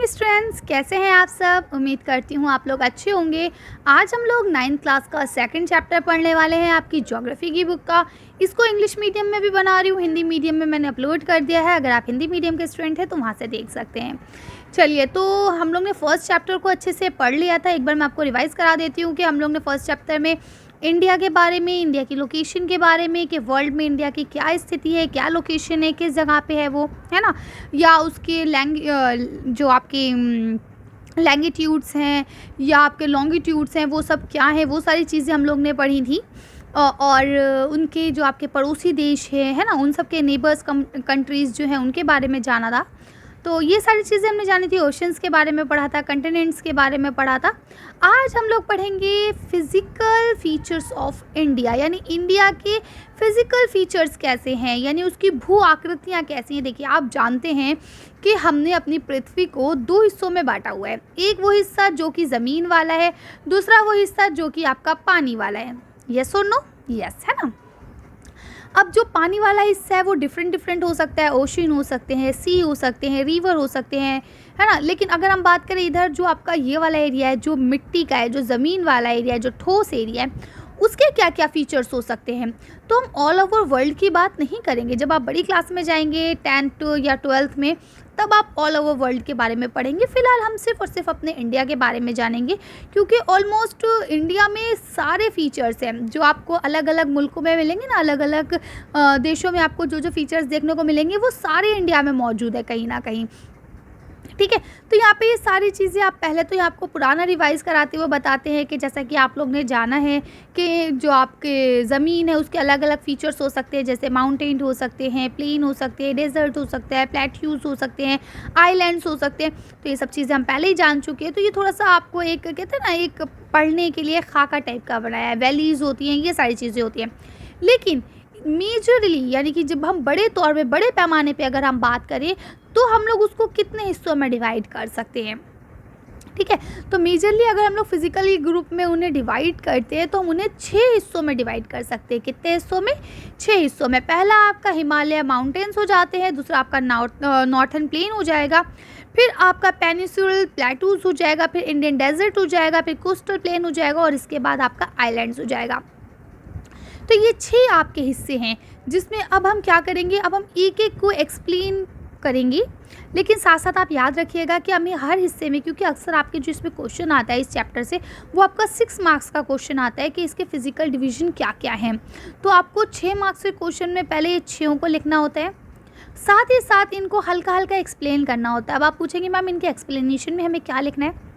Morning students, कैसे हैं आप सब। उम्मीद करती हूँ आप लोग अच्छे होंगे। आज हम लोग 9th क्लास का सेकंड चैप्टर पढ़ने वाले हैं आपकी ज्योग्राफी की बुक का। इसको इंग्लिश मीडियम में भी बना रही हूँ, हिंदी मीडियम में मैंने अपलोड कर दिया है। अगर आप हिंदी मीडियम के स्टूडेंट हैं तो वहाँ से देख सकते हैं। चलिए, तो हम लोग ने फर्स्ट चैप्टर को अच्छे से पढ़ लिया था। एक बार मैं आपको रिवाइज़ करा देती हूँ कि हम लोग ने फर्स्ट चैप्टर में इंडिया के बारे में, इंडिया की लोकेशन के बारे में, कि वर्ल्ड में इंडिया की क्या स्थिति है, क्या लोकेशन है, किस जगह पे है वो, है ना, या उसके जो आपके लैंगिट्यूड्स हैं या आपके लॉन्गिट्यूड्स हैं, वो सब क्या है, वो सारी चीज़ें हम लोग ने पढ़ी थी। और उनके जो आपके पड़ोसी देश है ना, उन सब के नेबर्स कंट्रीज़ जो हैं उनके बारे में जाना था। तो ये सारी चीज़ें हमने जानी थी। ओशंस के बारे में पढ़ा था, कंटिनेंट्स के बारे में पढ़ा था। आज हम लोग पढ़ेंगे फिज़िकल फीचर्स ऑफ इंडिया, यानी इंडिया के फिज़िकल फीचर्स कैसे हैं, यानी उसकी भू आकृतियाँ कैसी हैं। देखिए, आप जानते हैं कि हमने अपनी पृथ्वी को 2 हिस्सों में बांटा हुआ है। एक वो हिस्सा जो कि ज़मीन वाला है, दूसरा वो हिस्सा जो कि आपका पानी वाला है। यस और नो? यस, है ना। अब जो पानी वाला हिस्सा है वो डिफरेंट हो सकता है। ओशन हो सकते हैं, सी हो सकते हैं, रिवर हो सकते हैं, है ना। लेकिन अगर हम बात करें इधर जो आपका ये वाला एरिया है, जो मिट्टी का है, जो ज़मीन वाला एरिया है, जो ठोस एरिया है, उसके क्या क्या फीचर्स हो सकते हैं। तो हम ऑल ओवर वर्ल्ड की बात नहीं करेंगे। जब आप बड़ी क्लास में जाएंगे 10th या 12th में, तब आप ऑल ओवर वर्ल्ड के बारे में पढ़ेंगे। फ़िलहाल हम सिर्फ और सिर्फ अपने इंडिया के बारे में जानेंगे, क्योंकि ऑलमोस्ट इंडिया में सारे फीचर्स हैं जो आपको अलग अलग मुल्कों में मिलेंगे ना, अलग अलग देशों में आपको जो जो फीचर्स देखने को मिलेंगे वो सारे इंडिया में मौजूद है कहीं ना कहीं। ठीक है, तो यहाँ पे ये सारी चीज़ें आप पहले तो आपको पुराना रिवाइज़ कराते हुए बताते हैं कि जैसा कि आप लोग ने जाना है कि जो आपके ज़मीन है उसके अलग अलग फीचर्स हो सकते हैं, जैसे माउंटेन हो सकते हैं, प्लेन हो सकते हैं, डेजर्ट हो सकता है, प्लेट्यूज हो सकते हैं, आइलैंड्स हो सकते हैं। तो ये सब चीज़ें हम पहले ही जान चुके हैं। तो ये थोड़ा सा आपको एक कहते हैं ना, एक पढ़ने के लिए खाका टाइप का बनाया है। वैलीज़ होती हैं, ये सारी चीज़ें होती हैं। लेकिन मेजरली, यानी कि जब हम बड़े तौर पे, बड़े पैमाने पे अगर हम बात करें, तो हम लोग उसको कितने हिस्सों में डिवाइड कर सकते हैं। ठीक है, तो मेजरली अगर हम लोग फिजिकली ग्रुप में उन्हें डिवाइड करते हैं तो हम उन्हें 6 हिस्सों में डिवाइड कर सकते हैं। कितने हिस्सों में? 6 हिस्सों में। पहला आपका हिमालय माउंटेन्स हो जाते हैं, दूसरा आपका नॉर्थन प्लेन हो जाएगा, फिर आपका पेनिसुलर प्लेटूज हो जाएगा, फिर इंडियन डेजर्ट हो जाएगा, फिर कोस्टल प्लेन हो जाएगा, और इसके बाद आपका आइलैंड्स हो जाएगा। तो ये 6 आपके हिस्से हैं, जिसमें अब हम क्या करेंगे, अब हम एक एक को एक्सप्लेन करेंगे। लेकिन साथ साथ आप याद रखिएगा कि हमें हर हिस्से में, क्योंकि अक्सर आपके जो इसमें क्वेश्चन आता है इस चैप्टर से, वो आपका 6 मार्क्स का क्वेश्चन आता है कि इसके फिजिकल डिवीजन क्या क्या हैं। तो आपको 6 मार्क्स के क्वेश्चन में पहले ये 6 को लिखना होता है, साथ ही साथ इनको हल्का हल्का एक्सप्लेन करना होता है। अब आप पूछेंगे मैम इनके एक्सप्लेनेशन में हमें क्या लिखना है,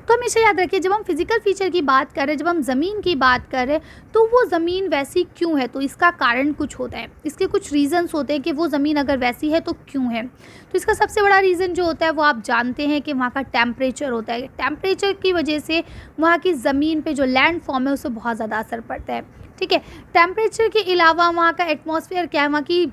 तो हमेशा याद रखिए जब हम फिजिकल फीचर की बात कर रहे हैं, जब हम ज़मीन की बात कर रहे हैं, तो वो ज़मीन वैसी क्यों है, तो इसका कारण कुछ होता है, इसके कुछ रीज़न्स होते हैं कि वो ज़मीन अगर वैसी है तो क्यों है। तो इसका सबसे बड़ा रीज़न जो होता है वो आप जानते हैं कि वहाँ का टेम्परेचर होता है। टेम्परेचर की वजह से वहाँ की ज़मीन पे जो लैंड फॉर्म है उससे बहुत ज़्यादा असर पड़ता है। ठीक है, टेम्परेचर के अलावा वहाँ का एटमॉस्फेयर क्या है, वहाँ की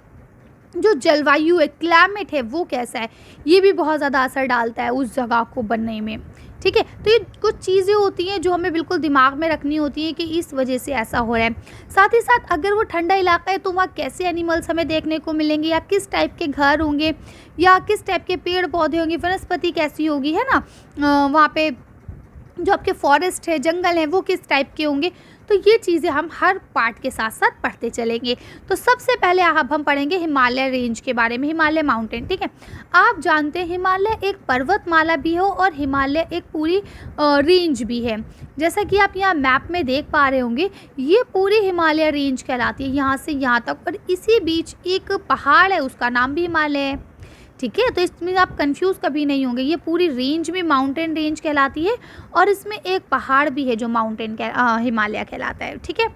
जो जलवायु है, क्लाइमेट है, वो कैसा है, ये भी बहुत ज़्यादा असर डालता है उस जगह को बनने में। ठीक है, तो ये कुछ चीज़ें होती हैं जो हमें बिल्कुल दिमाग में रखनी होती हैं कि इस वजह से ऐसा हो रहा है। साथ ही साथ अगर वो ठंडा इलाका है तो वहाँ कैसे एनिमल्स हमें देखने को मिलेंगे, या किस टाइप के घर होंगे, या किस टाइप के पेड़ पौधे होंगे, वनस्पति कैसी होगी, है ना, वहाँ पे जो आपके फॉरेस्ट है, जंगल है, वो किस टाइप के होंगे। तो ये चीज़ें हम हर पार्ट के साथ साथ पढ़ते चलेंगे। तो सबसे पहले अब हम पढ़ेंगे हिमालय रेंज के बारे में, हिमालय माउंटेन। ठीक है, आप जानते हैं हिमालय एक पर्वतमाला भी हो और हिमालय एक पूरी रेंज भी है। जैसा कि आप यहाँ मैप में देख पा रहे होंगे, ये पूरी हिमालय रेंज कहलाती है, यहाँ से यहाँ तक। और इसी बीच एक पहाड़ है, उसका नाम भी हिमालय है। ठीक है, तो इसमें आप कंफ्यूज कभी नहीं होंगे, ये पूरी रेंज में माउंटेन रेंज कहलाती है, और इसमें एक पहाड़ भी है जो माउंटेन हिमालय कहलाता है। ठीक है,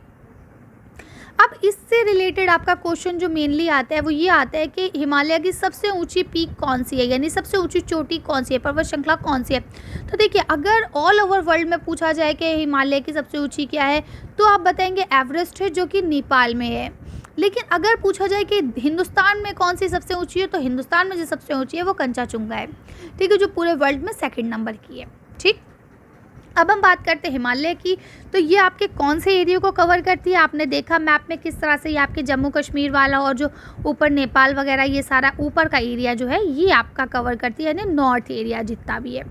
अब इससे रिलेटेड आपका क्वेश्चन जो मेनली आता है वो ये आता है कि हिमालय की सबसे ऊंची पीक कौन सी है, यानी सबसे ऊंची चोटी कौन सी है, पर्वत श्रृंखला कौन सी है। तो देखिए, अगर ऑल ओवर वर्ल्ड में पूछा जाए कि हिमालय की सबसे ऊंची क्या है, तो आप बताएंगे एवरेस्ट है, जो कि नेपाल में है। लेकिन अगर पूछा जाए कि हिंदुस्तान में कौन सी सबसे ऊंची है, तो हिंदुस्तान में जो सबसे ऊंची है वो कंचनजंगा है। ठीक है, जो पूरे वर्ल्ड में 2nd नंबर की है। ठीक, अब हम बात करते हैं हिमालय की। तो ये आपके कौन से एरिया को कवर करती है? आपने देखा मैप में किस तरह से ये आपके जम्मू कश्मीर वाला और जो ऊपर नेपाल वगैरह ये सारा ऊपर का एरिया जो है ये आपका कवर करती है, यानी नॉर्थ एरिया जितना भी है।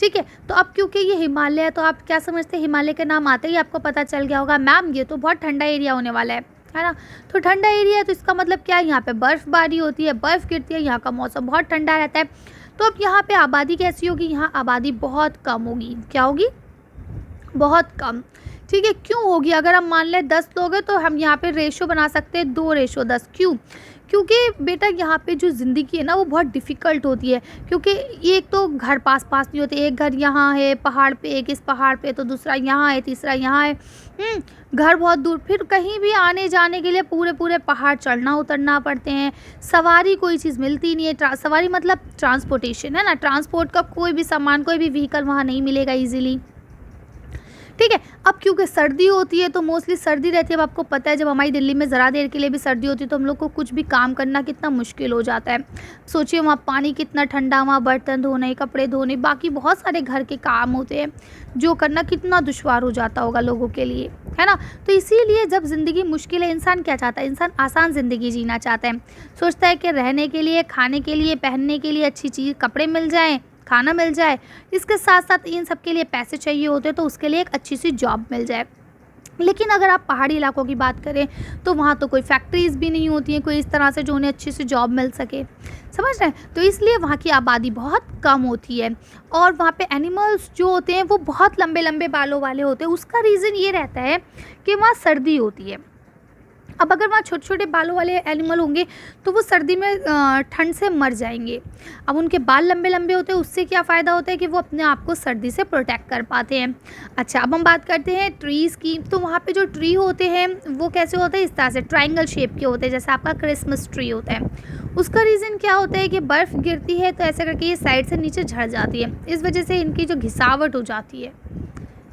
ठीक है, तो अब क्योंकि ये हिमालय है तो आप क्या समझते हैं, हिमालय के नाम आते ही आपको पता चल गया होगा मैम ये तो बहुत ठंडा एरिया होने वाला है ना। तो ठंडा एरिया है तो इसका मतलब क्या है, यहाँ पे बर्फ़बारी होती है, बर्फ़ गिरती है, यहाँ का मौसम बहुत ठंडा रहता है। तो अब यहाँ पे आबादी कैसी होगी, यहाँ आबादी बहुत कम होगी। क्या होगी? बहुत कम। ठीक है, क्यों होगी? अगर हम मान लें 10 लोग हैं तो हम यहाँ पे रेशो बना सकते हैं 2:10। क्यों? क्योंकि बेटा यहाँ पे जो ज़िंदगी है ना वो बहुत डिफ़िकल्ट होती है, क्योंकि एक तो घर पास पास नहीं होते, एक घर यहाँ है पहाड़ पे, एक इस पहाड़ पे, तो दूसरा यहाँ है, तीसरा यहाँ है। घर बहुत दूर, फिर कहीं भी आने जाने के लिए पूरे पूरे पहाड़ चढ़ना उतरना पड़ते हैं। सवारी कोई चीज़ मिलती नहीं है, सवारी मतलब ट्रांसपोर्टेशन है ना, ट्रांसपोर्ट का कोई भी सामान, कोई भी व्हीकल वहाँ नहीं मिलेगा ईजिली। ठीक है, अब क्योंकि सर्दी होती है तो मोस्टली सर्दी रहती है। अब आपको पता है जब हमारी दिल्ली में ज़रा देर के लिए भी सर्दी होती है तो हम लोग को कुछ भी काम करना कितना मुश्किल हो जाता है। सोचिए वहाँ पानी कितना ठंडा, वहाँ बर्तन धोने, कपड़े धोने, बाकी बहुत सारे घर के काम होते हैं जो करना कितना दुश्वार हो जाता होगा लोगों के लिए, है ना। तो इसीलिए जब ज़िंदगी मुश्किल है, इंसान क्या चाहता है, इंसान आसान ज़िंदगी जीना चाहता है। सोचता है कि रहने के लिए, खाने के लिए, पहनने के लिए अच्छी चीज़, कपड़े मिल जाएँ, खाना मिल जाए, इसके साथ साथ इन सब के लिए पैसे चाहिए होते हैं, तो उसके लिए एक अच्छी सी जॉब मिल जाए। लेकिन अगर आप पहाड़ी इलाकों की बात करें तो वहाँ तो कोई फैक्ट्रीज़ भी नहीं होती हैं कोई इस तरह से जो उन्हें अच्छी सी जॉब मिल सके, समझ रहे हैं। तो इसलिए वहाँ की आबादी बहुत कम होती है और वहाँ पे एनिमल्स जो होते हैं वो बहुत लंबे लंबे बालों वाले होते हैं। उसका रीज़न ये रहता है कि वहाँ सर्दी होती है। अब अगर वहाँ छोटे छोटे बालों वाले एनिमल होंगे तो वो सर्दी में ठंड से मर जाएंगे। अब उनके बाल लंबे लंबे होते हैं, उससे क्या फ़ायदा होता है कि वो अपने आप को सर्दी से प्रोटेक्ट कर पाते हैं। अच्छा, अब हम बात करते हैं ट्रीज़ की। तो वहाँ पे जो ट्री होते हैं वो कैसे होते हैं, इस तरह से ट्राइंगल शेप के होते हैं, जैसे आपका क्रिसमस ट्री होता है। उसका रीज़न क्या होता है कि बर्फ़ गिरती है तो ऐसे करके ये साइड से नीचे झड़ जाती है, इस वजह से इनकी जो घिसावट हो जाती है।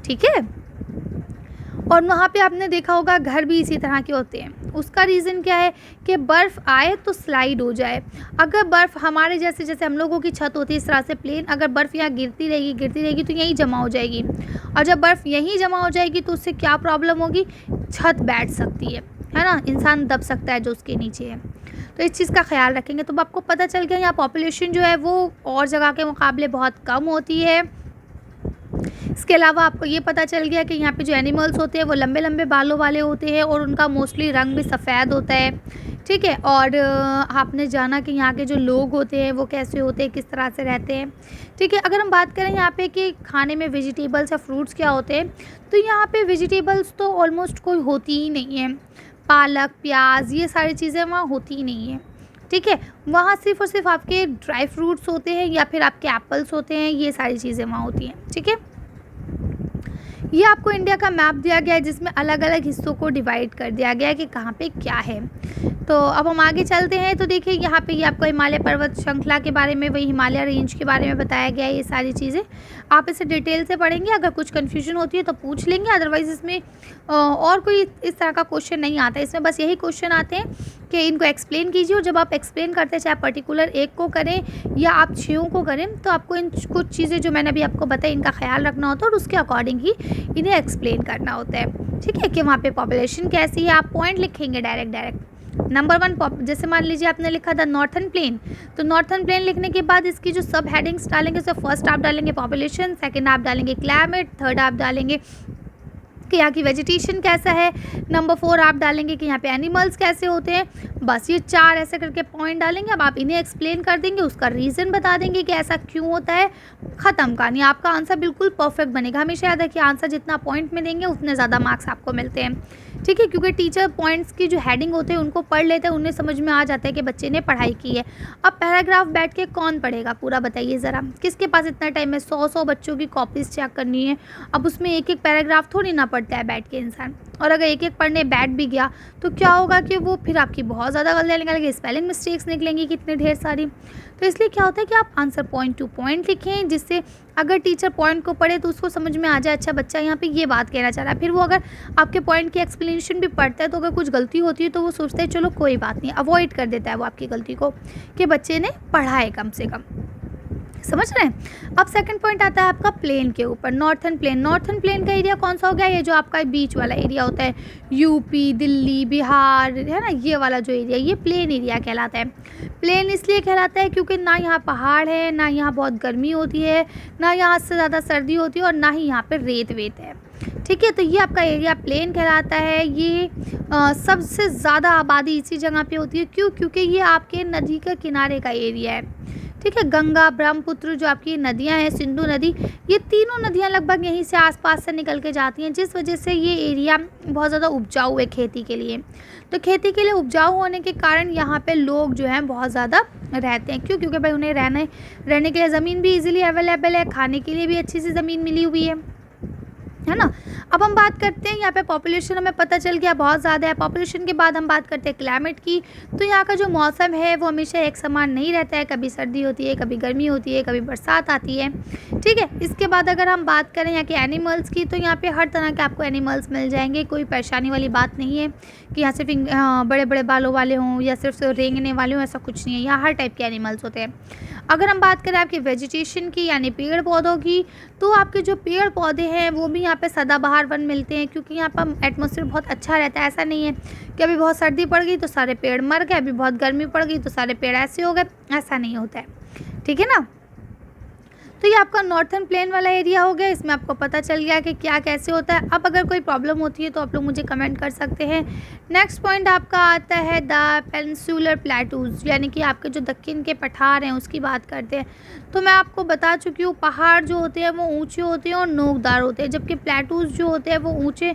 ठीक है, और वहाँ पे आपने देखा होगा घर भी इसी तरह के होते हैं। उसका रीज़न क्या है कि बर्फ़ आए तो स्लाइड हो जाए। अगर बर्फ़ हमारे जैसे जैसे हम लोगों की छत होती है इस तरह से प्लेन, अगर बर्फ़ यहाँ गिरती रहेगी तो यहीं जमा हो जाएगी, और जब बर्फ़ यहीं जमा हो जाएगी तो उससे क्या प्रॉब्लम होगी, छत बैठ सकती है ना, इंसान दब सकता है जो उसके नीचे है। तो इस चीज़ का ख्याल रखेंगे। तो आपको पता चल गया यहाँ पॉपुलेशन जो है वो और जगह के मुकाबले बहुत कम होती है। इसके अलावा आपको ये पता चल गया कि यहाँ पे जो एनिमल्स होते हैं वो लंबे लंबे बालों वाले होते हैं और उनका मोस्टली रंग भी सफ़ेद होता है। ठीक है, और आपने जाना कि यहाँ के जो लोग होते हैं वो कैसे होते हैं, किस तरह से रहते हैं। ठीक है, अगर हम बात करें यहाँ पे कि खाने में वेजिटेबल्स या फ्रूट्स क्या होते हैं, तो यहाँ पे वेजिटेबल्स तो ऑलमोस्ट कोई होती ही नहीं है। पालक, प्याज, ये सारी चीज़ें वहाँ होती ही नहीं है। ठीक है, वहाँ सिर्फ़ और सिर्फ आपके ड्राई फ्रूट्स होते हैं या फिर आपके एप्पल्स होते हैं, ये सारी चीज़ें वहाँ होती हैं। ठीक है, ये आपको इंडिया का मैप दिया गया है जिसमें अलग अलग हिस्सों को डिवाइड कर दिया गया है कि कहाँ पे क्या है। तो अब हम आगे चलते हैं। तो देखिए यहाँ पे ये आपको हिमालय पर्वत श्रृंखला के बारे में, वही हिमालय रेंज के बारे में बताया गया है। ये सारी चीज़ें आप इसे डिटेल से पढ़ेंगे, अगर कुछ कन्फ्यूजन होती है तो पूछ लेंगे, अदरवाइज़ इसमें और कोई इस तरह का क्वेश्चन नहीं आता है। इसमें बस यही क्वेश्चन आते हैं कि इनको एक्सप्लेन कीजिए, और जब आप एक्सप्लेन करते हैं चाहे पर्टिकुलर एक को करें या आप 6 को करें, तो आपको इन कुछ चीज़ें जो मैंने अभी आपको बताई इनका ख्याल रखना होता है और उसके अकॉर्डिंग ही इन्हें एक्सप्लेन करना होता है। ठीक है, कि वहाँ पे पॉपुलेशन कैसी है, आप पॉइंट लिखेंगे डायरेक्ट। नंबर 1 जैसे मान लीजिए आपने लिखा था नॉर्थन प्लेन, तो नॉर्थन प्लेन लिखने के बाद इसकी जो सब हेडिंग्स डालेंगे, उसमें फर्स्ट आप डालेंगे पॉपुलेशन, सेकंड आप डालेंगे क्लाइमेट, थर्ड आप डालेंगे कि यहाँ की वेजिटेशन कैसा है, नंबर 4 आप डालेंगे कि यहाँ पे एनिमल्स कैसे होते हैं। बस ये 4 ऐसे करके पॉइंट डालेंगे। अब आप इन्हें एक्सप्लेन कर देंगे, उसका रीज़न बता देंगे कि ऐसा क्यों होता है, ख़त्म कहानी। आपका आंसर बिल्कुल परफेक्ट बनेगा। हमेशा याद है कि आंसर जितना पॉइंट में देंगे उतने ज़्यादा मार्क्स आपको मिलते हैं। ठीक है, क्योंकि टीचर पॉइंट्स की जो हेडिंग होते हैं उनको पढ़ लेते हैं, उन्हें समझ में आ जाता है कि बच्चे ने पढ़ाई की है। अब पैराग्राफ बैठ के कौन पढ़ेगा पूरा, बताइए ज़रा, किसके पास इतना टाइम है। 100 बच्चों की कॉपीज़ चेक करनी है। अब उसमें एक एक पैराग्राफ थोड़ी ना पढ़ता है बैठ के इंसान, और अगर एक एक पढ़ने बैठ भी गया तो क्या होगा कि वो फिर आपकी बहुत ज़्यादा गलतियाँ निकलेंगी, स्पेलिंग मिस्टेक्स निकलेंगी कितने ढेर सारी। तो इसलिए क्या होता है कि आप आंसर पॉइंट टू पॉइंट लिखें, जिससे अगर टीचर पॉइंट को पढ़े तो उसको समझ में आ जाए, अच्छा बच्चा यहाँ पे ये बात कहना चाह रहा है। फिर वो अगर आपके पॉइंट की एक्सप्लेनेशन भी पढ़ता है तो अगर कुछ गलती होती है तो वो सोचता है चलो कोई बात नहीं, अवॉइड कर देता है वो आपकी गलती को कि बच्चे ने पढ़ा है कम से कम। समझ रहे हैं। अब सेकंड पॉइंट आता है आपका प्लेन के ऊपर, नॉर्थर्न प्लेन। नॉर्थर्न प्लेन का एरिया कौन सा हो गया, ये जो आपका बीच वाला एरिया होता है, यूपी, दिल्ली, बिहार, है ना, ये वाला जो एरिया, ये प्लेन एरिया कहलाता है। प्लेन इसलिए कहलाता है क्योंकि ना यहाँ पहाड़ है, ना यहाँ बहुत गर्मी होती है, ना यहाँ से ज़्यादा सर्दी होती है, और ना ही यहाँ पे रेत वेत है। ठीक है, तो ये आपका एरिया प्लेन कहलाता है। ये सबसे ज़्यादा आबादी इसी जगह पे होती है। क्यों? क्योंकि ये आपके नदी के किनारे का एरिया है। ठीक है, गंगा, ब्रह्मपुत्र जो आपकी नदियां हैं, सिंधु नदी, ये तीनों नदियां लगभग यहीं से आसपास से निकल के जाती हैं, जिस वजह से ये एरिया बहुत ज़्यादा उपजाऊ है खेती के लिए। तो खेती के लिए उपजाऊ होने के कारण यहाँ पे लोग जो हैं बहुत ज़्यादा रहते हैं। क्यों? क्योंकि भाई उन्हें रहने के लिए ज़मीन भी ईजिली अवेलेबल है, खाने के लिए भी अच्छी सी ज़मीन मिली हुई है ना। अब हम बात करते हैं यहाँ पे पॉपुलेशन, हमें पता चल गया बहुत ज़्यादा है। पॉपुलेशन के बाद हम बात करते हैं क्लाइमेट की। तो यहाँ का जो मौसम है वो हमेशा एक समान नहीं रहता है, कभी सर्दी होती है, कभी गर्मी होती है, कभी बरसात आती है। ठीक है, इसके बाद अगर हम बात करें यहाँ के एनिमल्स की, तो यहाँ पे हर तरह के आपको एनिमल्स मिल जाएंगे। कोई परेशानी वाली बात नहीं है कि यहाँ सिर्फ बड़े बड़े बालों वाले हों या सिर्फ रेंगने वाले हों, ऐसा कुछ नहीं है। यहाँ हर टाइप के एनिमल्स होते हैं। अगर हम बात करें आपकी वेजिटेशन की, यानी पेड़ पौधों की, तो आपके जो पेड़ पौधे हैं वो भी यहाँ पे सदाबहार वन मिलते हैं। क्योंकि यहाँ पर एटमॉस्फेयर बहुत अच्छा रहता है। ऐसा नहीं है कि अभी बहुत सर्दी पड़ गई तो सारे पेड़ मर गए, अभी बहुत गर्मी पड़ गई तो सारे पेड़ ऐसे हो गए, ऐसा नहीं होता है। ठीक है ना। तो ये आपका नॉर्थर्न प्लेन वाला एरिया हो गया। इसमें आपको पता चल गया कि क्या कैसे होता है। अब अगर कोई प्रॉब्लम होती है तो आप लोग मुझे कमेंट कर सकते हैं। नेक्स्ट पॉइंट आपका आता है द पेनिनसुलर प्लेटूज़, यानी कि आपके जो दक्षिण के पठार हैं उसकी बात करते हैं। तो मैं आपको बता चुकी हूँ, पहाड़ जो होते हैं वो ऊंचे होते हैं और नोकदार होते हैं, जबकि प्लेटूज़ जो होते हैं वो ऊंचे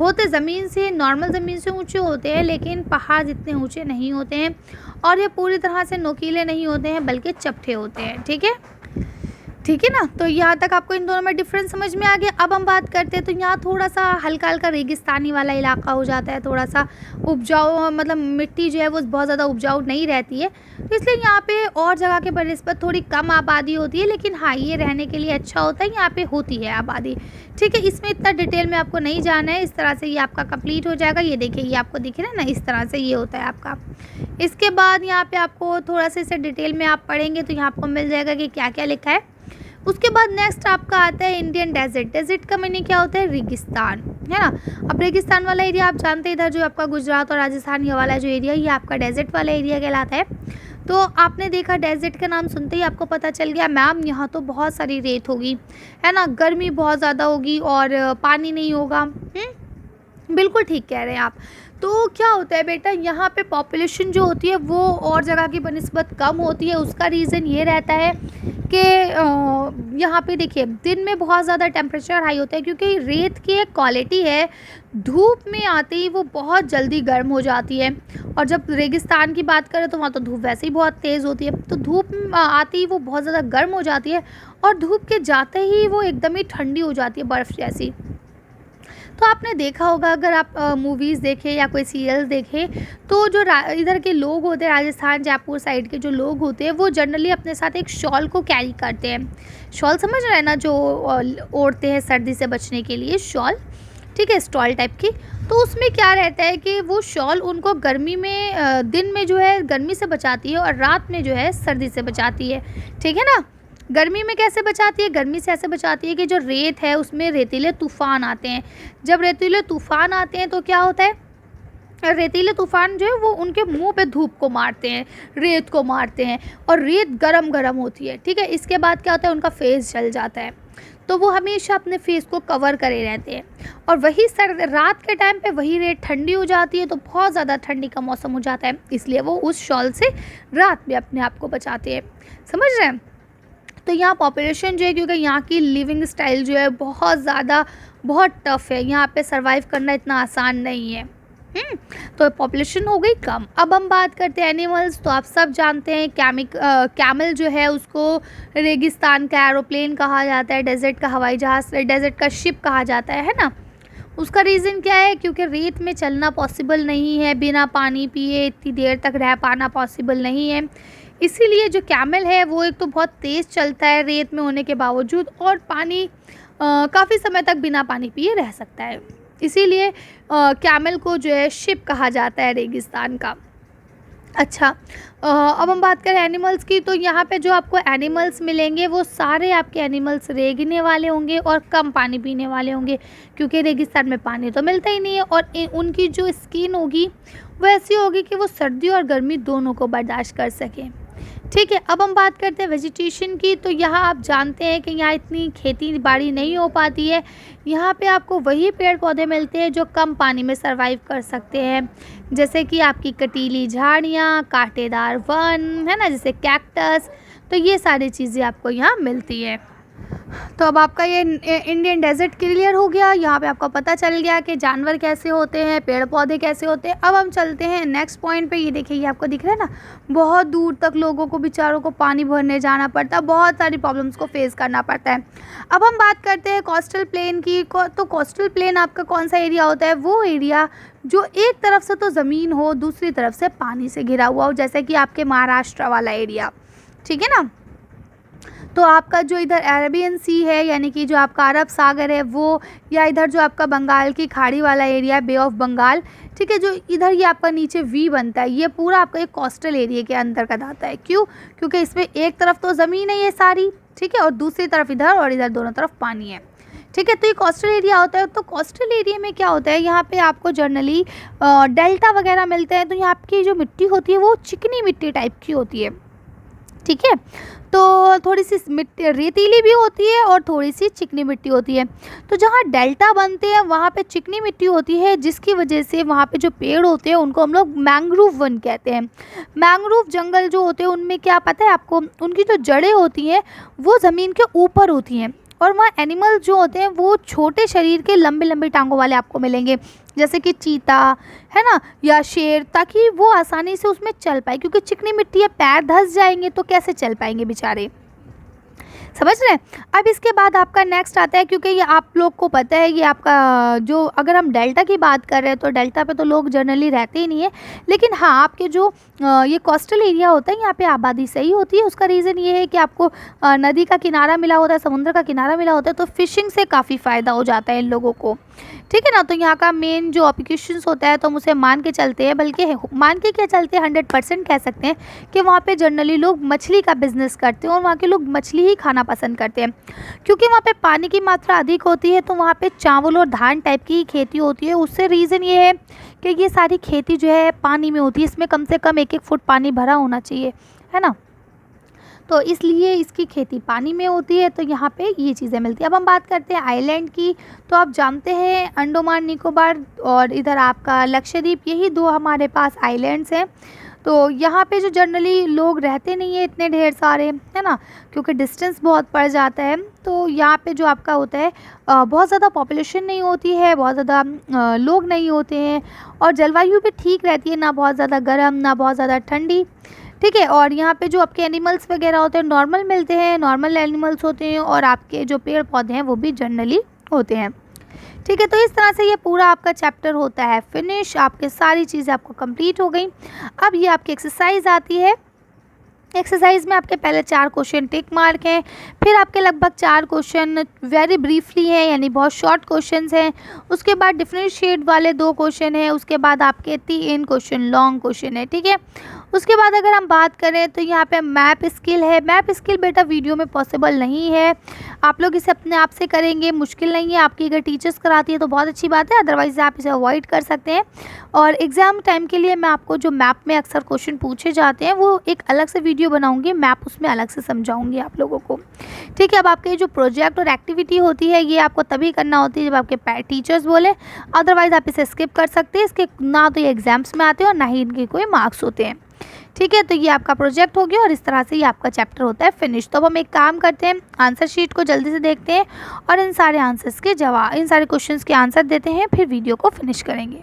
होते, ज़मीन से, नॉर्मल ज़मीन से ऊंचे होते हैं, लेकिन पहाड़ जितने ऊंचे नहीं होते हैं, और ये पूरी तरह से नुकीले नहीं होते हैं, बल्कि चपटे होते हैं। ठीक है, ठीक है ना। तो यहाँ तक आपको इन दोनों में डिफरेंस समझ में आ गया। अब हम बात करते हैं, तो यहाँ थोड़ा सा हल्का हल्का रेगिस्तानी वाला इलाका हो जाता है, थोड़ा सा उपजाऊ, मतलब मिट्टी जो है वो बहुत ज़्यादा उपजाऊ नहीं रहती है, तो इसलिए यहाँ पे और जगह के बनिस्बत थोड़ी कम आबादी होती है। लेकिन हाँ, ये रहने के लिए अच्छा होता है, यहाँ पे होती है आबादी। ठीक है, इसमें इतना डिटेल में आपको नहीं जाना है। इस तरह से ये आपका कंप्लीट हो जाएगा। ये देखिए, ये आपको दिख रहा है ना, इस तरह से ये होता है आपका। इसके बाद यहाँ पे आपको थोड़ा सा इसे डिटेल में आप पढ़ेंगे तो यहाँ आपको मिल जाएगा कि क्या क्या लिखा है। उसके बाद नेक्स्ट आपका आता है इंडियन डेजर्ट। डेजर्ट का मीनिंग क्या होता है? रेगिस्तान, है ना। अब रेगिस्तान वाला एरिया आप जानते हैं, इधर जो आपका गुजरात और राजस्थान ये वाला जो एरिया, ये आपका डेजर्ट वाला एरिया कहलाता है। तो आपने देखा, डेजर्ट का नाम सुनते ही आपको पता चल गया मैम यहाँ तो बहुत सारी रेत होगी, है ना, गर्मी बहुत ज़्यादा होगी और पानी नहीं होगा। बिल्कुल ठीक कह रहे हैं आप। तो क्या होता है बेटा, यहाँ पे पॉपुलेशन जो होती है वो और जगह की बनिस्बत कम होती है। उसका रीज़न ये रहता है कि यहाँ पे देखिए, दिन में बहुत ज़्यादा टेम्परेचर हाई होता है, क्योंकि रेत की एक क्वालिटी है, धूप में आते ही वो बहुत जल्दी गर्म हो जाती है। और जब रेगिस्तान की बात करें तो वहाँ तो धूप वैसे ही बहुत तेज़ होती है, तो धूप आते ही वो बहुत ज़्यादा गर्म हो जाती है, और धूप के जाते ही वो एकदम ही ठंडी हो जाती है, बर्फ़ जैसी। तो आपने देखा होगा, अगर आप मूवीज़ देखें या कोई सीरियल्स देखें, तो जो इधर के लोग होते हैं, राजस्थान जयपुर साइड के जो लोग होते हैं, वो जनरली अपने साथ एक शॉल को कैरी करते हैं। शॉल समझ रहे हैं ना, जो ओढ़ते हैं सर्दी से बचने के लिए, शॉल। ठीक है, स्टॉल टाइप की। तो उसमें क्या रहता है कि वो शॉल उनको गर्मी में, दिन में जो है गर्मी से बचाती है, और रात में जो है सर्दी से बचाती है। ठीक है ना। गर्मी में कैसे बचाती है? गर्मी से ऐसे बचाती है कि जो रेत है उसमें रेतीले तूफ़ान आते हैं। जब रेतीले तूफ़ान आते हैं तो क्या होता है, रेतीले तूफ़ान जो है वो उनके मुंह पे धूप को मारते हैं, रेत को मारते हैं, और रेत गरम गरम होती है। ठीक है, इसके बाद क्या होता है, उनका फेस जल जाता है, तो वो हमेशा अपने फेस को कवर करे रहते हैं। और वही रात के टाइम पे वही रेत ठंडी हो जाती है, तो बहुत ज़्यादा ठंडी का मौसम हो जाता है, इसलिए वो उस शॉल से रात में अपने आप को बचाते हैं। समझ रहे हैं। तो यहाँ पॉपुलेशन जो है, क्योंकि यहाँ की लिविंग स्टाइल जो है बहुत ज़्यादा, बहुत टफ़ है, यहाँ पे सरवाइव करना इतना आसान नहीं है। तो पॉपुलेशन हो गई कम। अब हम बात करते हैं एनिमल्स। तो आप सब जानते हैं, कैमल जो है उसको रेगिस्तान का एरोप्लेन कहा जाता है, डेजर्ट का हवाई जहाज़, डेजर्ट का शिप कहा जाता है ना। उसका रीज़न क्या है? क्योंकि रेत में चलना पॉसिबल नहीं है, बिना पानी पिए इतनी देर तक रह पाना पॉसिबल नहीं है, इसीलिए जो कैमल है वो एक तो बहुत तेज़ चलता है रेत में होने के बावजूद, और पानी काफ़ी समय तक बिना पानी पिए रह सकता है, इसीलिए कैमल को जो है शिप कहा जाता है रेगिस्तान का। अच्छा, अब हम बात करें एनिमल्स की, तो यहाँ पे जो आपको एनिमल्स मिलेंगे वो सारे आपके एनिमल्स रेंगने वाले होंगे और कम पानी पीने वाले होंगे, क्योंकि रेगिस्तान में पानी तो मिलता ही नहीं है। और उनकी जो स्किन होगी वो ऐसी होगी कि वो सर्दी और गर्मी दोनों को बर्दाश्त कर सकें। ठीक है, अब हम बात करते हैं वेजिटेशन की। तो यहाँ आप जानते हैं कि यहाँ इतनी खेती बाड़ी नहीं हो पाती है। यहाँ पे आपको वही पेड़ पौधे मिलते हैं जो कम पानी में सरवाइव कर सकते हैं, जैसे कि आपकी कटीली झाड़ियाँ, कांटेदार वन, है ना, जैसे कैक्टस। तो ये सारी चीज़ें आपको यहाँ मिलती हैं। तो अब आपका ये इंडियन डेजर्ट क्लियर हो गया। यहाँ पे आपको पता चल गया कि जानवर कैसे होते हैं, पेड़ पौधे कैसे होते हैं। अब हम चलते हैं नेक्स्ट पॉइंट पे। ये देखिए, ये आपको दिख रहा है ना, बहुत दूर तक लोगों को, बेचारों को पानी भरने जाना पड़ता है, बहुत सारी प्रॉब्लम्स को फेस करना पड़ता है। अब हम बात करते हैं कोस्टल प्लेन की। तो कोस्टल प्लेन आपका कौन सा एरिया होता है? वो एरिया जो एक तरफ से तो ज़मीन हो, दूसरी तरफ से पानी से घिरा हुआ हो, जैसे कि आपके महाराष्ट्र वाला एरिया। ठीक है ना। तो आपका जो इधर अरेबियन सी है, यानी कि जो आपका अरब सागर है वो, या इधर जो आपका बंगाल की खाड़ी वाला एरिया है, बे ऑफ बंगाल, ठीक है, जो इधर ये आपका नीचे वी बनता है, ये पूरा आपका एक कोस्टल एरिया के अंतर्गत आता है। क्यों? क्योंकि इसमें एक तरफ तो ज़मीन है ये सारी, ठीक है, और दूसरी तरफ इधर, और इधर दोनों तरफ पानी है। ठीक है, तो ये कोस्टल एरिया होता है। तो कोस्टल एरिया में क्या होता है, यहाँ पे आपको जनरली डेल्टा वगैरह मिलते हैं। तो यहाँ की जो मिट्टी होती है वो चिकनी मिट्टी टाइप की होती है। ठीक है, तो थोड़ी सी मिट्टी रेतीली भी होती है और थोड़ी सी चिकनी मिट्टी होती है। तो जहाँ डेल्टा बनते हैं वहाँ पे चिकनी मिट्टी होती है, जिसकी वजह से वहाँ पे जो पेड़ होते हैं उनको हम लोग मैंग्रोव वन कहते हैं। मैंग्रोव जंगल जो होते हैं उनमें क्या पता है आपको, उनकी जो जड़ें होती हैं वो ज़मीन के ऊपर होती हैं। और वहाँ एनिमल जो होते हैं वो छोटे शरीर के, लंबे लंबे टांगों वाले आपको मिलेंगे, जैसे कि चीता, है ना, या शेर, ताकि वो आसानी से उसमें चल पाए, क्योंकि चिकनी मिट्टी है, पैर धंस जाएंगे तो कैसे चल पाएंगे बेचारे। समझ रहे हैं। अब इसके बाद आपका नेक्स्ट आता है, क्योंकि ये आप लोग को पता है, ये आपका जो, अगर हम डेल्टा की बात कर रहे हैं तो डेल्टा पे तो लोग जनरली रहते ही नहीं है, लेकिन हाँ आपके जो ये कोस्टल एरिया होता है यहाँ पे आबादी सही होती है। उसका रीज़न ये है कि आपको नदी का किनारा मिला होता है, समुद्र का किनारा मिला होता है, तो फिशिंग से काफ़ी फ़ायदा हो जाता है इन लोगों को। ठीक है ना। तो यहाँ का मेन जो ऑक्यूपेशंस होता है, तो हम उसे मान के चलते हैं, बल्कि मान के क्या चलते हैं, 100% कह सकते हैं कि वहाँ पे जनरली लोग मछली का बिज़नेस करते हैं, और वहाँ के लोग मछली ही खाना पसंद करते हैं, क्योंकि वहाँ पे पानी की मात्रा अधिक होती है। तो वहाँ पे चावल और धान टाइप की खेती होती है। उससे रीज़न ये है कि ये सारी खेती जो है पानी में होती है, इसमें कम से कम 1-1 फुट पानी भरा होना चाहिए, है ना, तो इसलिए इसकी खेती पानी में होती है। तो यहाँ पे ये चीज़ें मिलती हैं। अब हम बात करते हैं आइलैंड की। तो आप जानते हैं अंडमान निकोबार और इधर आपका लक्षद्वीप, यही दो हमारे पास आइलैंड्स हैं। तो यहाँ पे जो जनरली लोग रहते नहीं है इतने ढेर सारे, है ना, क्योंकि डिस्टेंस बहुत पड़ जाता है। तो यहाँ पे जो आपका होता है बहुत ज़्यादा पॉपुलेशन नहीं होती है, बहुत ज़्यादा लोग नहीं होते हैं, और जलवायु भी ठीक रहती है, ना बहुत ज़्यादा गर्म ना बहुत ज़्यादा ठंडी। ठीक है, और यहाँ पे जो आपके एनिमल्स वगैरह होते हैं नॉर्मल मिलते हैं, नॉर्मल एनिमल्स होते हैं, और आपके जो पेड़ पौधे हैं वो भी जनरली होते हैं। ठीक है, तो इस तरह से ये पूरा आपका चैप्टर होता है फिनिश। आपके सारी चीज़ें आपको कंप्लीट हो गई। अब ये आपकी एक्सरसाइज आती है। एक्सरसाइज में आपके पहले 4 क्वेश्चन टिक मार्क हैं, फिर आपके लगभग 4 क्वेश्चन वेरी ब्रीफली हैं, यानी बहुत शॉर्ट क्वेश्चंस हैं। उसके बाद डिफरेंशिएट वाले 2 क्वेश्चन हैं। उसके बाद आपके 3 क्वेश्चन लॉन्ग क्वेश्चन है। ठीक है, उसके बाद अगर हम बात करें तो यहाँ पे मैप स्किल है। मैप स्किल बेटा वीडियो में पॉसिबल नहीं है, आप लोग इसे अपने आप से करेंगे, मुश्किल नहीं है। आपकी अगर टीचर्स कराती है तो बहुत अच्छी बात है, अदरवाइज़ आप इसे अवॉइड कर सकते हैं। और एग्ज़ाम टाइम के लिए मैं आपको जो मैप में अक्सर क्वेश्चन पूछे जाते हैं वो एक अलग से वीडियो बनाऊंगी, मैप उसमें अलग से समझाऊंगी आप लोगों को। ठीक है, अब आपके जो प्रोजेक्ट और एक्टिविटी होती है ये आपको तभी करना होती है जब आपके टीचर्स बोले, अदरवाइज़ आप इसे स्किप कर सकते हैं। इसके ना तो ये एग्ज़ाम्स में आते हैं और ना ही इनके कोई मार्क्स होते हैं। ठीक है, तो ये आपका प्रोजेक्ट हो गया और इस तरह से ये आपका चैप्टर होता है फिनिश। तो अब हम एक काम करते हैं, आंसर शीट को जल्दी से देखते हैं और इन सारे आंसर्स के जवाब, इन सारे क्वेश्चंस के आंसर देते हैं, फिर वीडियो को फिनिश करेंगे।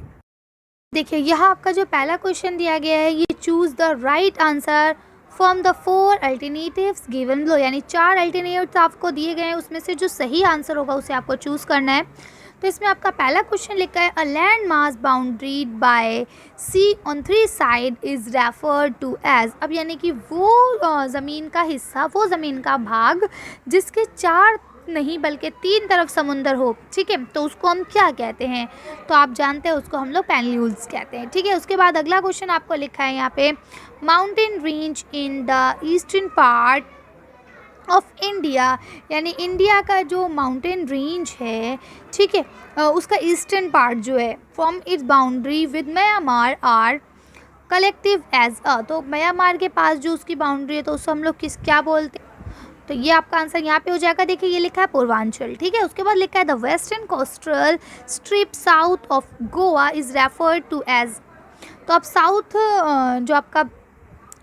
देखिए, यहाँ आपका जो पहला क्वेश्चन दिया गया है, ये choose the right answer from the 4 alternatives given below, यानी 4 अल्टरनेटिव्स आपको दिए गए हैं, उसमें से जो सही आंसर होगा उसे आपको चूज़ करना है। तो इसमें आपका पहला क्वेश्चन लिखा है, a land mass bounded by sea on 3 side is referred to as. अब यानी कि वो ज़मीन का हिस्सा, वो ज़मीन का भाग जिसके 4 नहीं बल्कि 3 तरफ समुंदर हो, ठीक है, तो उसको हम क्या कहते हैं? तो आप जानते हैं उसको हम लोग पेनिन्यूल्स कहते हैं, ठीक है। उसके बाद अगला क्वेश्चन आपको लिखा है यहाँ पे, mountain range in the eastern part of India, यानी इंडिया का जो माउंटेन रेंज है, ठीक है, उसका ईस्टर्न पार्ट जो है, from its boundary with Myanmar are collective as a, तो म्यांमार के पास जो उसकी बाउंड्री है तो उसको हम लोग क्या बोलते हैं? तो ये आपका आंसर यहाँ पे हो जाएगा। देखिए ये लिखा है पूर्वांचल, ठीक है। उसके बाद लिखा है the western coastal strip south of Goa is referred to as, तो अब साउथ जो आपका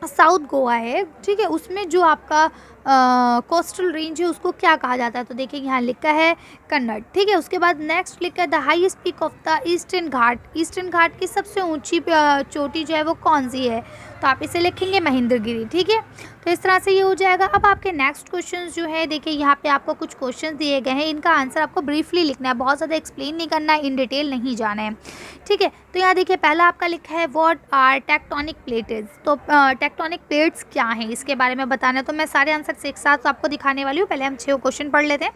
साउथ गोवा है, ठीक है, उसमें जो आपका कोस्टल रेंज है उसको क्या कहा जाता है? तो देखिए यहाँ लिखा है कन्नड़, ठीक है। उसके बाद नेक्स्ट लिखा है the highest peak of the Eastern Ghat, Eastern Ghat की सबसे ऊंची चोटी जो है वो कौन सी है? तो आप इसे लिखेंगे महेंद्रगिरी, ठीक है। तो इस तरह से ये हो जाएगा। अब आपके नेक्स्ट क्वेश्चंस जो है, देखिए यहाँ पे आपको कुछ क्वेश्चंस दिए गए हैं, इनका आंसर आपको ब्रीफली लिखना है, बहुत ज़्यादा एक्सप्लेन नहीं करना है, इन डिटेल नहीं जाना है, ठीक है। तो यहाँ देखिए पहला आपका लिखा है व्हाट आर टेक्टोनिक प्लेट्स, तो टेक्टोनिक प्लेट्स क्या हैं इसके बारे में बताना है। तो मैं सारे आंसर एक साथ आपको दिखाने वाली हूँ, पहले हम 6 क्वेश्चन पढ़ लेते हैं।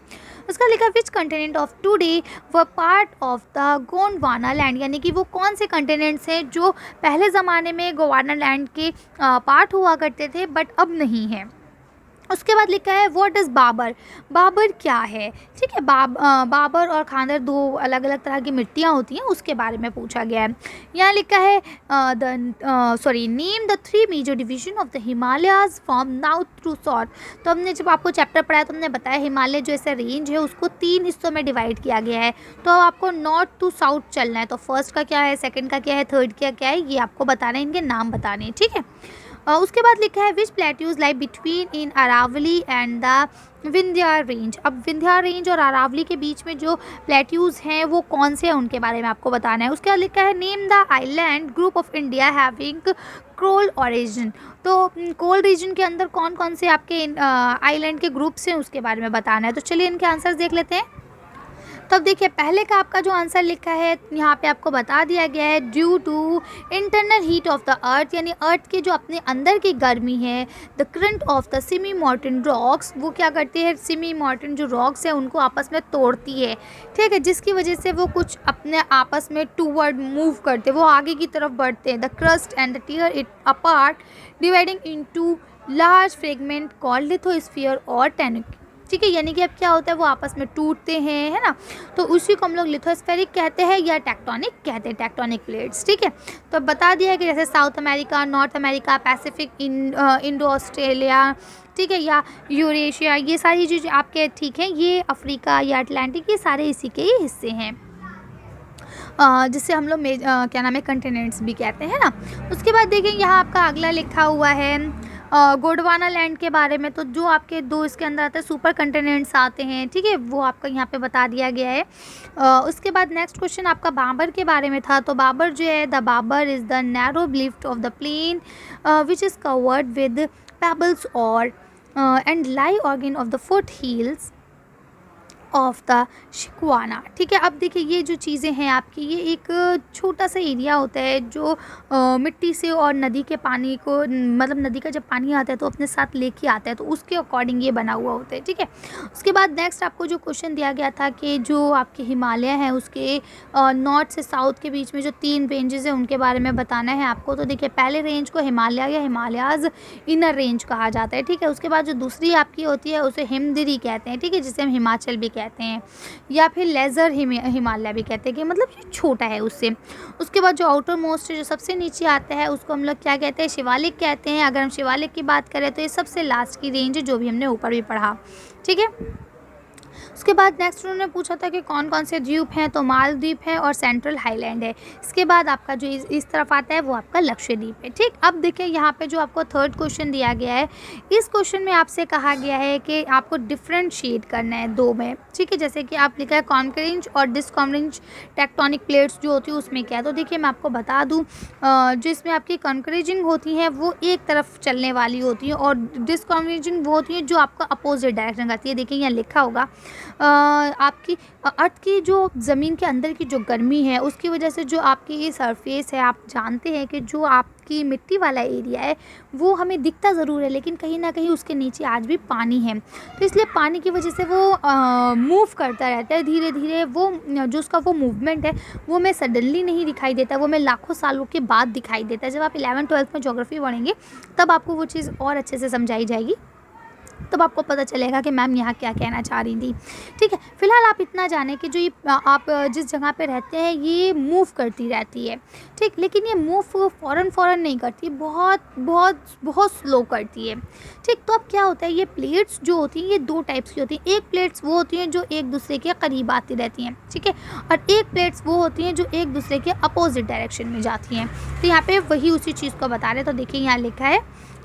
उसका लिखा विच कंटिनेंट ऑफ टुडे व part of the Gondwana land, यानी कि वो कौन से कंटिनेंट्स हैं जो पहले ज़माने में गोंडवाना लैंड के पार्ट हुआ करते थे बट अब नहीं है। उसके बाद लिखा है व्हाट इज़ बाबर, बाबर क्या है, ठीक है। बाबर और खांदर 2 अलग अलग तरह की मिट्टियाँ होती हैं, उसके बारे में पूछा गया है। यहाँ लिखा है name the 3 major division of the Himalayas from north to south, तो हमने जब आपको चैप्टर पढ़ाया तो हमने बताया हिमालय जो ऐसा रेंज है उसको 3 हिस्सों में डिवाइड किया गया है, तो आपको नॉर्थ टू साउथ चलना है। तो फर्स्ट का क्या है, सेकेंड का क्या है, थर्ड का क्या है, ये आपको बताना है, इनके नाम बताने हैं, ठीक है। उसके बाद लिखा है which plateaus lie between in Aravalli and the Vindhya range, अब विंध्या रेंज और अरावली के बीच में जो प्लेट्यूज हैं वो कौन से हैं उनके बारे में आपको बताना है। उसके बाद लिखा है name the island group of India having coral origin, तो कोल रीजन के अंदर कौन कौन से आपके आइलैंड के ग्रुप्स हैं उसके बारे में बताना है। तो चलिए इनके आंसर्स देख लेते हैं। तब देखिए पहले का आपका जो आंसर लिखा है यहाँ पे आपको बता दिया गया है due to internal heat of the earth, यानी अर्थ के जो अपने अंदर की गर्मी है, the current of the semi molten rocks, वो क्या करती है, सेमी मॉर्टन जो रॉक्स है उनको आपस में तोड़ती है, ठीक है, जिसकी वजह से वो कुछ अपने आपस में टूवर्ड मूव करते, वो आगे की तरफ बढ़ते हैं। The crust and the tear it apart dividing into large fragment called lithosphere और टेनिक, ठीक है, यानी कि अब क्या होता है वो आपस में टूटते हैं, है ना, तो उसी को हम लोग लिथोस्फेरिक कहते हैं या टेक्टोनिक कहते हैं, टेक्टोनिक प्लेट्स, ठीक है। तो अब बता दिया है कि जैसे south America, north America, Pacific, Indo Australia, ठीक है, या यूरेशिया, ये सारी चीज़ें आपके, ठीक है, ये अफ्रीका या अटलांटिक, ये सारे इसी के ही हिस्से हैं, जिससे हम लोग क्या नाम है कंटिनेंट्स भी कहते हैं ना। उसके बाद देखिए यहाँ आपका अगला लिखा हुआ है गोंडवाना लैंड के बारे में, तो जो आपके 2 इसके अंदर आते हैं सुपर कंटिनेंट्स आते हैं, ठीक है, वो आपका यहाँ पे बता दिया गया है। उसके बाद नेक्स्ट क्वेश्चन आपका बाबर के बारे में था, तो बाबर जो है the Bhabar is the narrow lift of the plain which is covered with pebbles और and lie organ of the foothills of the शिकवाना, ठीक है। अब देखिए ये जो चीज़ें हैं आपकी, ये एक छोटा सा एरिया होता है जो मिट्टी से और नदी के पानी को, मतलब नदी का जब पानी आता है तो अपने साथ लेके आता है, तो उसके अकॉर्डिंग ये बना हुआ होता है, ठीक है। उसके बाद नेक्स्ट आपको जो क्वेश्चन दिया गया था कि जो आपके हिमालय हैं उसके नॉर्थ से साउथ के बीच में जो 3 रेंजेस हैं उनके बारे में बताना है आपको। तो देखिए पहले रेंज को हिमालय या हिमालयाज़ इनर रेंज कहा जाता है, ठीक है। उसके बाद जो दूसरी आपकी होती है उसे हिमगिरी कहते हैं, ठीक है, जिसे हम हिमाचल भी कहते हैं, या फिर लेज़र हिमालय भी कहते हैं, कि मतलब ये छोटा है उससे। उसके बाद जो आउटर मोस्ट जो सबसे नीचे आता है उसको हम लोग क्या कहते हैं, शिवालिक कहते हैं। अगर हम शिवालिक की बात करें तो ये सबसे लास्ट की रेंज है, जो भी हमने ऊपर भी पढ़ा, ठीक है। उसके बाद नेक्स्ट उन्होंने पूछा था कि कौन कौन से द्वीप हैं, तो मालदीप है और सेंट्रल हाईलैंड है। इसके बाद आपका जो इस तरफ आता है वो आपका लक्षद्वीप है, ठीक। अब देखिए यहाँ पे जो आपको थर्ड क्वेश्चन दिया गया है, इस क्वेश्चन में आपसे कहा गया है कि आपको डिफरेंशिएट करना है 2 में, ठीक है। जैसे कि आप लिखा है कॉन्करिंग और डिस्कॉन्करिंग टेक्टोनिक प्लेट्स जो होती है उसमें क्या है, तो देखिए मैं आपको बता दूँ, जिसमें आपकी कॉन्करिंग होती हैं वो एक तरफ चलने वाली होती है और डिस्कॉन्करिंग वो होती है जो आपका अपोजिट डायरेक्शन करती है। देखिए यहाँ लिखा होगा आपकी अर्थ की जो ज़मीन के अंदर की जो गर्मी है उसकी वजह से जो आपकी ये सरफेस है, आप जानते हैं कि जो आपकी मिट्टी वाला एरिया है वो हमें दिखता ज़रूर है, लेकिन कहीं ना कहीं उसके नीचे आज भी पानी है। तो इसलिए पानी की वजह से वो मूव करता रहता है धीरे धीरे। वो जो उसका वो मूवमेंट है वो हमें सडनली नहीं दिखाई देता, वो हमें लाखों सालों के बाद दिखाई देता है। जब आप 11th-12th में ज्योग्राफी पढ़ेंगे तब आपको वो चीज़ और अच्छे से समझाई जाएगी, तब आपको पता चलेगा कि मैम यहाँ क्या कहना चाह रही थी। ठीक है, फिलहाल आप इतना जानें कि जो ये आप जिस जगह पे रहते हैं ये मूव करती रहती है। ठीक, लेकिन ये मूव फ़ौरन नहीं करती, बहुत बहुत बहुत स्लो करती है। ठीक, तो अब क्या होता है, ये प्लेट्स जो होती हैं ये दो टाइप्स की होती हैं। एक प्लेट्स वो होती हैं जो एक दूसरे के करीब आती रहती हैं, ठीक है, और एक प्लेट्स वो होती हैं जो एक दूसरे के अपोजिट डायरेक्शन में जाती हैं। तो यहाँ पे वही उसी चीज़ को बता रहे हैं। तो देखिए यहाँ लिखा है,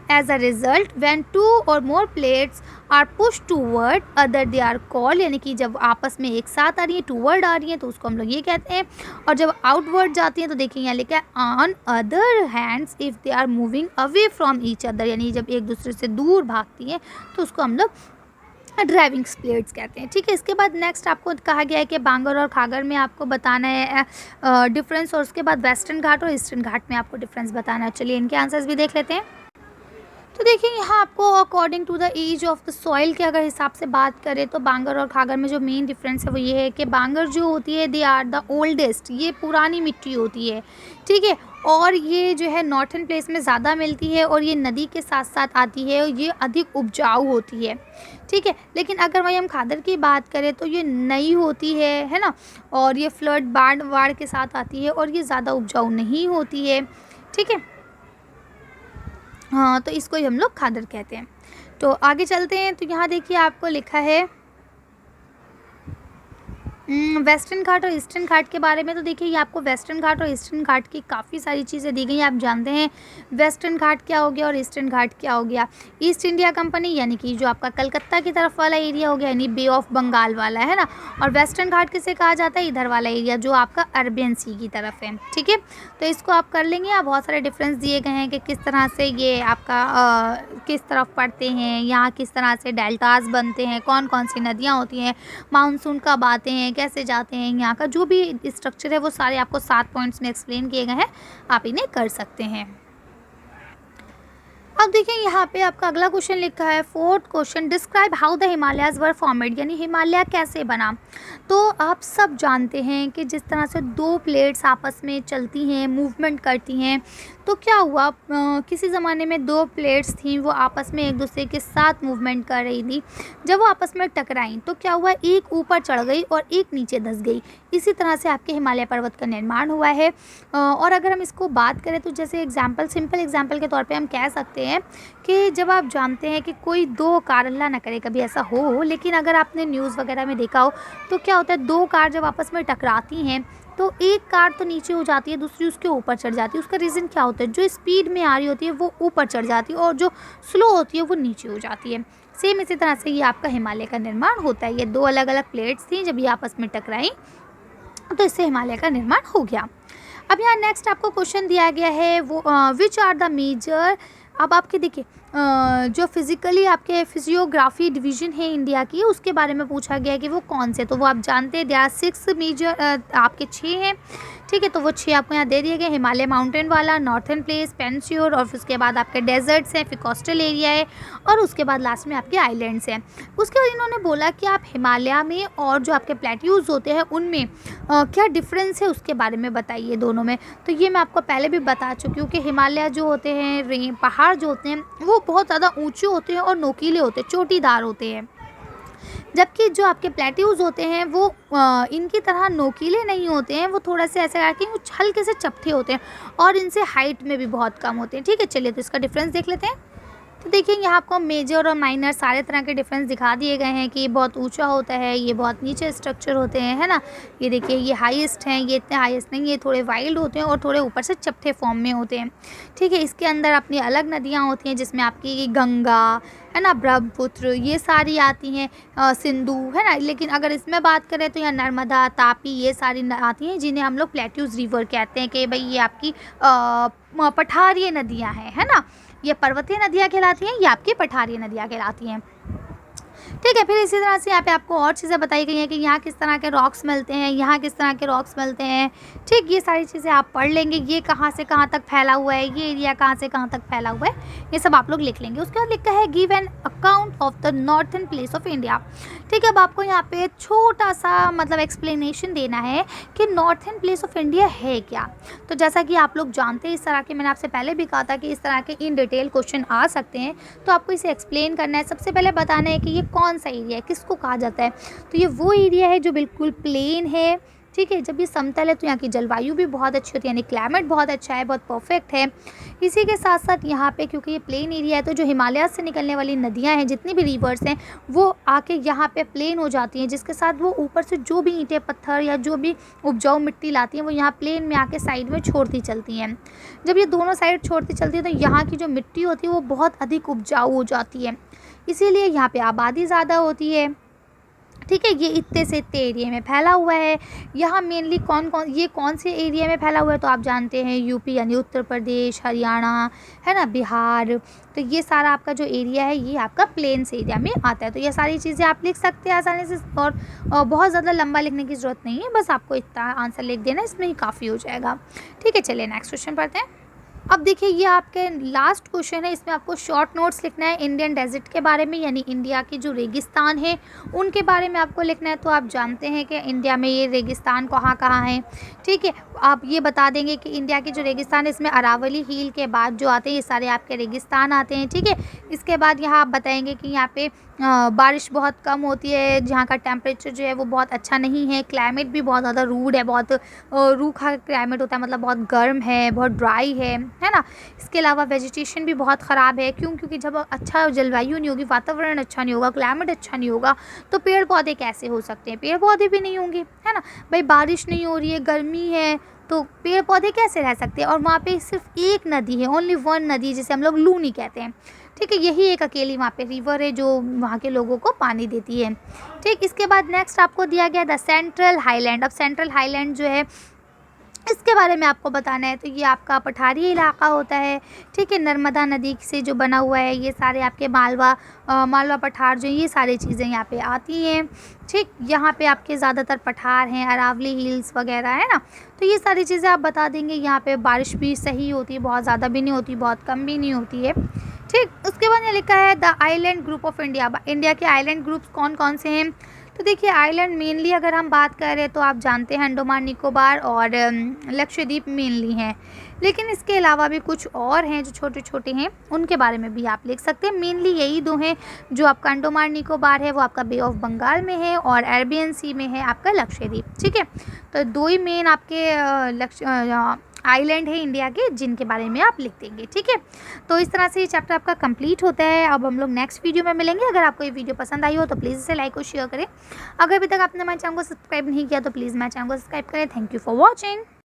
As a result, when two or more plates are pushed toward other, they are called, यानी कि जब आपस में एक साथ आ रही है, टूवर्ड आ रही है, तो उसको हम लोग ये कहते हैं। और जब आउटवर्ड जाती हैं तो देखिए यहाँ लिखा है on other hands if they are moving away from each other, यानी जब एक दूसरे से दूर भागती हैं तो उसको हम लोग ड्राइविंग प्लेट्स कहते हैं। ठीक है, इसके बाद नेक्स्ट आपको कहा गया है कि बांगर और खागर में आपको बताना है डिफरेंस, और उसके बाद वेस्टर्न घाट और ईस्टर्न घाट में आपको डिफरेंस बताना है। चलिए इनके आंसर्स भी देख लेते हैं। तो देखिए यहाँ आपको according to the age of the soil के अगर हिसाब से बात करें तो बांगर और खागर में जो मेन डिफरेंस है वो ये है कि बांगर जो होती है दे आर द ओल्डेस्ट, ये पुरानी मिट्टी होती है। ठीक है, और ये जो है नॉर्थन प्लेस में ज़्यादा मिलती है और ये नदी के साथ साथ आती है और ये अधिक उपजाऊ होती है। ठीक है, लेकिन अगर वही हम खादर की बात करें तो ये नई होती है ना, और ये फ्लड बाढ़ के साथ आती है और ये ज़्यादा उपजाऊ नहीं होती है। ठीक है, हाँ, तो इसको ही हम लोग खादर कहते हैं। तो आगे चलते हैं। तो यहाँ देखिए आपको लिखा है वेस्टर्न घाट और ईस्टर्न घाट के बारे में। तो देखिए ये आपको वेस्टर्न घाट और ईस्टर्न घाट की काफ़ी सारी चीज़ें दी गई हैं। आप जानते हैं वेस्टर्न घाट क्या हो गया और ईस्टर्न घाट क्या हो गया। ईस्ट इंडिया कंपनी यानी कि जो आपका कलकत्ता की तरफ वाला एरिया हो गया, यानी बे ऑफ बंगाल वाला है ना, और वेस्टर्न घाट किसे कहा जाता है, इधर वाला एरिया जो आपका अरबियन सी की तरफ है। ठीक है, तो इसको आप कर लेंगे। यहाँ बहुत सारे डिफरेंस दिए गए हैं कि किस तरह से ये आपका किस तरफ पड़ते हैं, यहाँ किस तरह से डेल्टास बनते हैं, कौन कौन सी नदियाँ होती हैं, मानसून कब आते हैं, कैसे जाते हैं, यहाँ का जो भी स्ट्रक्चर है वो सारे आपको 7 पॉइंट्स में एक्सप्लेन किए गए हैं, आप इन्हें कर सकते हैं। अब देखिए यहाँ पे आपका अगला क्वेश्चन लिखा है, 4th question, describe how the Himalayas were formed, यानी हिमालय कैसे बना। तो आप सब जानते हैं कि जिस तरह से दो प्लेट्स आपस में चलती हैं, मूवमेंट करती हैं, तो क्या हुआ, किसी ज़माने में दो प्लेट्स थीं, वो आपस में एक दूसरे के साथ मूवमेंट कर रही थी। जब वो आपस में टकराईं तो क्या हुआ, एक ऊपर चढ़ गई और एक नीचे धंस गई। इसी तरह से आपके हिमालय पर्वत का निर्माण हुआ है। और अगर हम इसको बात करें तो जैसे सिंपल एग्जाम्पल के तौर पे हम कह सकते हैं कि जब आप जानते हैं कि कोई दो कार, अल्लाह ना करे कभी ऐसा हो, लेकिन अगर आपने न्यूज़ वगैरह में देखा हो तो क्या होता है, दो कार जब आपस में टकराती हैं तो एक कार तो नीचे हो जाती है, दूसरी उसके ऊपर चढ़ जाती है। उसका रीज़न क्या होता है, जो स्पीड में आ रही होती है वो ऊपर चढ़ जाती है और जो स्लो होती है वो नीचे हो जाती है। सेम इसी तरह से ये आपका हिमालय का निर्माण होता है। ये दो अलग अलग प्लेट्स थी, जब ये आपस में टकराई तो इससे हिमालय का निर्माण हो गया। अब यहाँ नेक्स्ट आपको क्वेश्चन दिया गया है, वो विच आर द मेजर, अब आपके देखिए जो फिज़िकली आपके फिजियोग्राफी डिवीज़न है इंडिया की, उसके बारे में पूछा गया है कि वो कौन से। तो वो आप जानते हैं, दे आर 6 मेजर, आपके 6 हैं। ठीक है, तो वो 6 आपको यहाँ दे दिए गए, हिमालय माउंटेन वाला, नॉर्थन प्लेस, पेनिनस्यूला, और उसके बाद आपके डेजर्ट्स हैं, फिर कोस्टल एरिया है, और उसके बाद लास्ट में आपके आइलैंड्स हैं। उसके बाद इन्होंने बोला कि आप हिमालय में और जो आपके प्लेट्यूज़ होते हैं उनमें क्या डिफरेंस है उसके बारे में बताइए दोनों में। तो ये मैं आपको पहले भी बता चुकी हूँ कि हिमालय जो होते हैं, पहाड़ जो होते हैं वो बहुत ज़्यादा ऊंचे होते हैं और नोकीले होते हैं, चोटीदार होते हैं, जबकि जो आपके प्लेट्यूज़ होते हैं वो इनकी तरह नोकीले नहीं होते हैं, वो थोड़ा से ऐसे कि वो हल्के से चपटे होते हैं और इनसे हाइट में भी बहुत कम होते हैं। ठीक है, चलिए तो इसका डिफरेंस देख लेते हैं। तो देखिए यहाँ आपको मेजर और माइनर सारे तरह के डिफरेंस दिखा दिए गए हैं कि ये बहुत ऊंचा होता है, ये बहुत नीचे स्ट्रक्चर होते हैं, है ना। ये देखिए ये हाईएस्ट हैं, ये इतने हाईएस्ट नहीं, ये थोड़े वाइल्ड होते हैं और थोड़े ऊपर से चपटे फॉर्म में होते हैं। ठीक है, इसके अंदर अपनी अलग नदियाँ होती हैं जिसमें आपकी गंगा है ना, ब्रह्मपुत्र, ये सारी आती हैं, सिंधु है ना। लेकिन अगर इसमें बात करें तो यहाँ नर्मदा, तापी, ये सारी आती हैं जिन्हें हम लोग प्लेट्यूज रिवर कहते हैं कि भाई ये आपकी पठारीय नदियाँ हैं, है ना। ये पर्वतीय नदियाँ कहलाती हैं, ये आपकी पठारीय नदियाँ कहलाती हैं। ठीक है, फिर इसी तरह से यहाँ पे आपको और चीज़ें बताई गई हैं कि यहाँ किस तरह के रॉक्स मिलते हैं, यहाँ किस तरह के रॉक्स मिलते हैं। ठीक, ये सारी चीज़ें आप पढ़ लेंगे, ये कहाँ से कहाँ तक फैला हुआ है, ये एरिया कहाँ से कहाँ तक फैला हुआ है, ये सब आप लोग लिख लेंगे। उसके बाद लिखा है give an account of the northern place of India. ठीक है, अब आपको यहाँ पे छोटा सा मतलब एक्सप्लेनेशन देना है कि नॉर्थन प्लेस ऑफ इंडिया है क्या। तो जैसा कि आप लोग जानते हैं, इस तरह के मैंने आपसे पहले भी कहा था कि इस तरह के इन डिटेल क्वेश्चन आ सकते हैं, तो आपको इसे एक्सप्लेन करना है। सबसे पहले बताना है कि ये कौन सा एरिया है, किसको कहा जाता है। तो ये वो एरिया है जो बिल्कुल प्लेन है। ठीक है, जब ये समतल है तो यहाँ की जलवायु भी बहुत अच्छी होती है, यानी क्लाइमेट बहुत अच्छा है, बहुत परफेक्ट है। इसी के साथ साथ यहाँ पे क्योंकि ये प्लेन एरिया है तो जो हिमालय से निकलने वाली नदियाँ हैं, जितनी भी रिवर्स हैं, वो आके यहाँ पे प्लेन हो जाती हैं, जिसके साथ वो ऊपर से जो भी ईंटें पत्थर या जो भी उपजाऊ मिट्टी लाती हैं वो यहाँ प्लेन में आके साइड में छोड़ती चलती हैं। जब ये दोनों साइड छोड़ती चलती है तो यहाँ की जो मिट्टी होती है वो बहुत अधिक उपजाऊ हो जाती है, इसीलिए यहाँ पे आबादी ज़्यादा होती है। ठीक है, ये इतने से इतने एरिया में फैला हुआ है। यहाँ मेनली कौन से एरिया में फैला हुआ है, तो आप जानते हैं यूपी यानी उत्तर प्रदेश, हरियाणा है ना, बिहार। तो ये सारा आपका जो एरिया है ये आपका प्लेन्स एरिया में आता है। तो ये सारी चीज़ें आप लिख सकते हैं आसानी से, और बहुत ज़्यादा लंबा लिखने की ज़रूरत नहीं है, बस आपको इतना आंसर लिख देना, इसमें ही काफ़ी हो जाएगा। ठीक है, चलिए नेक्स्ट क्वेश्चन पढ़ते हैं। अब देखिए, ये आपके लास्ट क्वेश्चन है, इसमें आपको शॉर्ट नोट्स लिखना है इंडियन डेजर्ट के बारे में, यानी इंडिया के जो रेगिस्तान है उनके बारे में आपको लिखना है। तो आप जानते हैं कि इंडिया में ये रेगिस्तान कहाँ कहाँ है। ठीक है, आप ये बता देंगे कि इंडिया के जो रेगिस्तान है इसमें अरावली हिल के बाद जो आते हैं ये सारे आपके रेगिस्तान आते हैं। ठीक है, इसके बाद यहाँ आप बताएंगे कि यहाँ पे बारिश बहुत कम होती है, जहाँ का टेम्परेचर जो है वो बहुत अच्छा नहीं है, क्लाइमेट भी बहुत ज़्यादा रूड है, बहुत रूखा क्लाइमेट होता है, मतलब बहुत गर्म है, बहुत ड्राई है ना। इसके अलावा वेजिटेशन भी बहुत ख़राब है, क्योंकि जब अच्छा जलवायु नहीं होगी, वातावरण अच्छा नहीं होगा, क्लाइमेट अच्छा नहीं होगा, तो पेड़ पौधे कैसे हो सकते हैं, पेड़ पौधे भी नहीं होंगे, है ना। भाई बारिश नहीं हो रही है, गर्मी है, तो पेड़ पौधे कैसे रह सकते हैं। और वहाँ पे सिर्फ एक नदी है, ओनली वन नदी, जिसे हम लोग लूनी कहते हैं। ठीक है, यही एक अकेली वहाँ पे रिवर है जो वहाँ के लोगों को पानी देती है। ठीक, इसके बाद नेक्स्ट आपको दिया गया द सेंट्रल हाईलैंड। अब सेंट्रल हाईलैंड जो है इसके बारे में आपको बताना है। तो ये आपका पठारी इलाका होता है। ठीक है, नर्मदा नदी से जो बना हुआ है, ये सारे आपके मालवा पठार जो ये सारी चीज़ें यहाँ पे आती हैं। ठीक, यहाँ पे आपके ज़्यादातर पठार हैं, अरावली हिल्स वगैरह, है ना। तो ये सारी चीज़ें आप बता देंगे। यहाँ पे बारिश भी सही होती है, बहुत ज़्यादा भी नहीं होती, बहुत कम भी नहीं होती है। ठीक, उसके बाद यहाँ लिखा है the island group of India. India के आइलैंड ग्रुप्स कौन कौन से हैं। तो देखिए, आइलैंड मेनली अगर हम बात करें तो आप जानते हैं अंडमान निकोबार और लक्षद्वीप मेनली हैं, लेकिन इसके अलावा भी कुछ और हैं जो छोटे छोटे हैं, उनके बारे में भी आप लिख सकते हैं। मेनली यही दो हैं, जो आपका अंडमान निकोबार है वो आपका बे ऑफ बंगाल में है, और अरेबियन सी में है आपका लक्षद्वीप। ठीक है, तो दो ही मेन आपके आइलैंड है इंडिया के, जिनके बारे में आप लिख देंगे। ठीक है, तो इस तरह से ये चैप्टर आपका कंप्लीट होता है। अब हम लोग नेक्स्ट वीडियो में मिलेंगे। अगर आपको ये वीडियो पसंद आई हो तो प्लीज़ इसे लाइक और शेयर करें। अगर अभी तक आपने हमारे चैनल को सब्सक्राइब नहीं किया तो प्लीज़ मेरे चैनल को सब्सक्राइब करें। Thank you for watching.